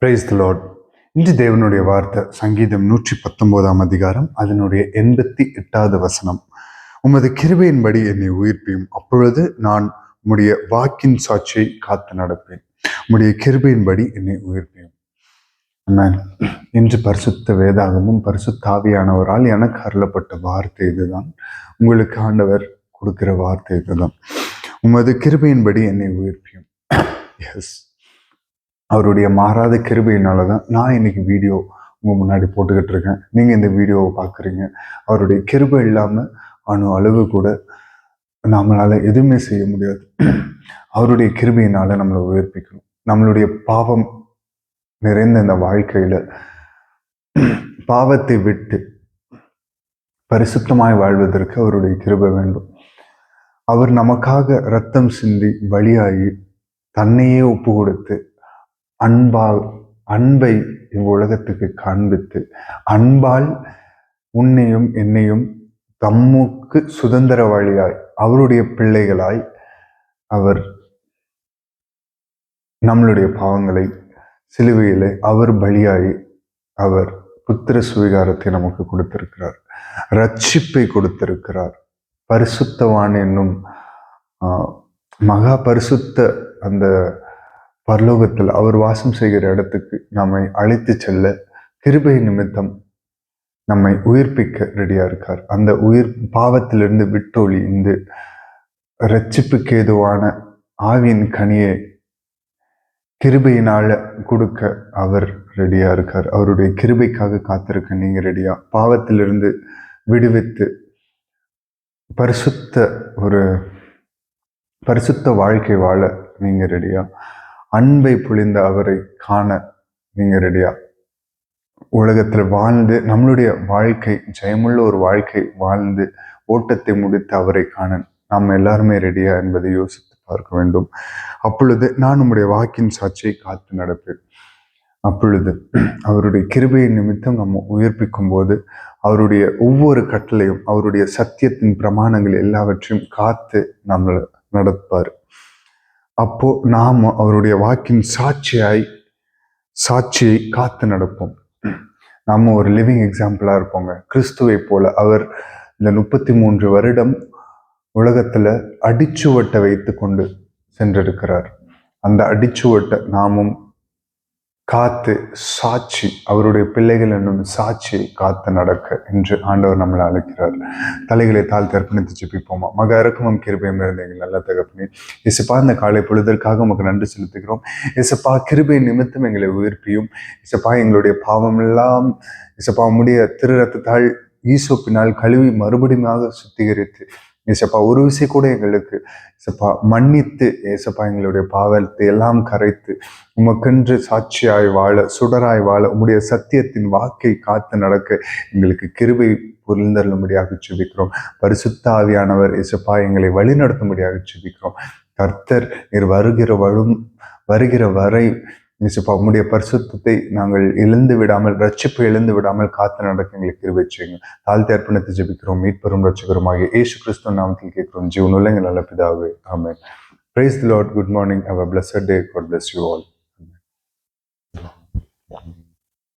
Praise the Lord. இன்று தேவனுடைய வார்த்தை சங்கீதம் 119 அதிகாரம் அதனுடைய 88வது வசனம். உமது கிருபையின்படி என்னை உயிர்ப்பியும், அப்பொழுது நான் உம்முடைய வாக்கின் சாட்சியை காத்து நடப்பேன். உம்முடைய கிருபையின்படி என்னை உயிர்ப்பியும். ஆமென். இன்று பரிசுத்த வேதாகமும் பரிசுத்த ஆவியானவரால் எனக்கு அருளப்பட்ட வார்த்தை இதுதான். உங்களுக்கு ஆண்டவர் கொடுக்கிற வார்த்தை இதுதான். உமது கிருபையின்படி என்னை உயிர்ப்பியும். எஸ், அவருடைய மாறாத கிருபையினால தான் நான் இன்னைக்கு வீடியோ உங்கள் முன்னாடி போட்டுக்கிட்டு இருக்கேன். நீங்கள் இந்த வீடியோவை பார்க்குறீங்க. அவருடைய கிருபை இல்லாமல் அளவு கூட நம்மளால் எதுவுமே செய்ய முடியாது. அவருடைய கிருபையினால நம்மளை உயர்ப்பிக்கணும். நம்மளுடைய பாவம் நிறைந்த இந்த வாழ்க்கையில் பாவத்தை விட்டு பரிசுத்தமாய் வாழ்வதற்கு அவருடைய கிருபை வேண்டும். அவர் நமக்காக இரத்தம் சிந்தி பலியாகி தன்னையே ஒப்பு கொடுத்து அன்பை இவ்வுலகத்துக்கு காண்பித்து அன்பால் உன்னையும் என்னையும் தம்முக்கு சுதந்திரவாளியாய் அவருடைய பிள்ளைகளாய் அவர் நம்மளுடைய பாவங்களை சிலுவையிலே அவர் பலியாகி அவர் புத்திர சுவிகாரத்தை நமக்கு கொடுத்திருக்கிறார். ரட்சிப்பை கொடுத்திருக்கிறார். பரிசுத்தவான் என்னும் மகா பரிசுத்த அந்த பரலோகத்தில் அவர் வாசம் செய்கிற இடத்துக்கு நம்மை அழைத்து செல்ல கிருபை நிமித்தம் நம்மை உயிர்ப்பிக்க ரெடியா இருக்கார். அந்த பாவத்திலிருந்து விட்டொழி இந்த இரட்சிப்புக்கு ஏதுவான ஆவியின் கனியை கிருபையினால கொடுக்க அவர் ரெடியா இருக்கார். அவருடைய கிருபைக்காக காத்திருக்க நீங்க ரெடியா? பாவத்திலிருந்து விடுவித்து பரிசுத்த வாழ்க்கை வாழ நீங்க ரெடியா? அன்பை பொழிந்த அவரை காண நீங்க ரெடியா? உலகத்தில் வாழ்ந்து நம்மளுடைய வாழ்க்கை ஜெயமுள்ள ஒரு வாழ்க்கை வாழ்ந்து ஓட்டத்தை முடித்து அவரை காண நாம் எல்லாருமே ரெடியா என்பதை யோசித்து பார்க்க வேண்டும். அப்பொழுது நான் உம்முடைய வாக்கின் சாட்சியை காத்து நடப்பேன். அப்பொழுது அவருடைய கிருபையின் நிமித்தம் நம்ம உயிர்ப்பிக்கும் போது அவருடைய ஒவ்வொரு கட்டளையும் அவருடைய சத்தியத்தின் பிரமாணங்கள் எல்லாவற்றையும் காத்து நம்மளை நடப்பார். அப்போ நாம் அவருடைய வாக்கின் சாட்சியை காத்து நடப்போம். நம்ம ஒரு லிவிங் எக்ஸாம்பிளா இருப்போங்க. கிறிஸ்துவை போல அவர் இந்த 33 வருடம் உலகத்துல அடிச்சுவட்டை வைத்து கொண்டு சென்றிருக்கிறார். அந்த அடிச்சுவட்டை நாமும் காத்து சாட்சி அவருடைய பிள்ளைகள் என்னும் சாட்சியை காத்து நடக்க என்று ஆண்டவர் நம்மளை அழைக்கிறார். தலைகளை தாழ்த்தி அர்ப்பணித்து ஜெபிப்போமா. மக இறக்கமும் கிருபையும் இருந்த எங்கள் நல்ல தகப்பனே, இசப்பா இந்த காலை பொழுதற்காக உமக்கு நன்றி செலுத்துகிறோம். இசப்பா கிருபை நிமித்தம் எங்களை உயிர்ப்பியும். இசப்பா எங்களுடைய பாவமெல்லாம் இசப்பா உம்முடைய திரு ரத்தத்தால் ஈசோப்பினால் கழுவி மறுபடியும் சுத்திகரித்து ஏசப்பா ஒரு விஷயம் கூட எங்களுக்கு ஏசப்பா மன்னித்து ஏசப்பா எங்களுடைய பாவத்தை எல்லாம் கரைத்து உமக்கென்று சாட்சியாய் வாழ சுடராய் வாழ உம்முடைய சத்தியத்தின் வாக்கை காத்து நடக்க எங்களுக்கு கிருபை புரிந்தருளும்படியாக ஜெபிக்கிறோம். பரிசுத்த ஆவியானவர் ஏசப்பா எங்களை வழிநடத்தும்படியாக ஜெபிக்கிறோம். கர்த்தர் நீர் வருகிற வரை இசப்பா உம்முடைய பரிசுத்தத்தை நாங்கள் இழந்து விடாமல் ரட்சிப்பை இழந்து விடாமல் காத்து நடக்க எங்களுக்கு கிருபை செய்யுங்க. தாழ்த்தி அர்ப்பணித்து ஜெபிக்கிறோம். மீட்பெரும் ரட்சகருமாகிய இயேசு கிறிஸ்து நாமத்தில் கேட்கிறோம் ஜீவனுள்ள எங்கள் நல்ல பிதாவே, ஆமென். Praise the Lord. Good morning. Have a blessed day. God bless you all. Amen.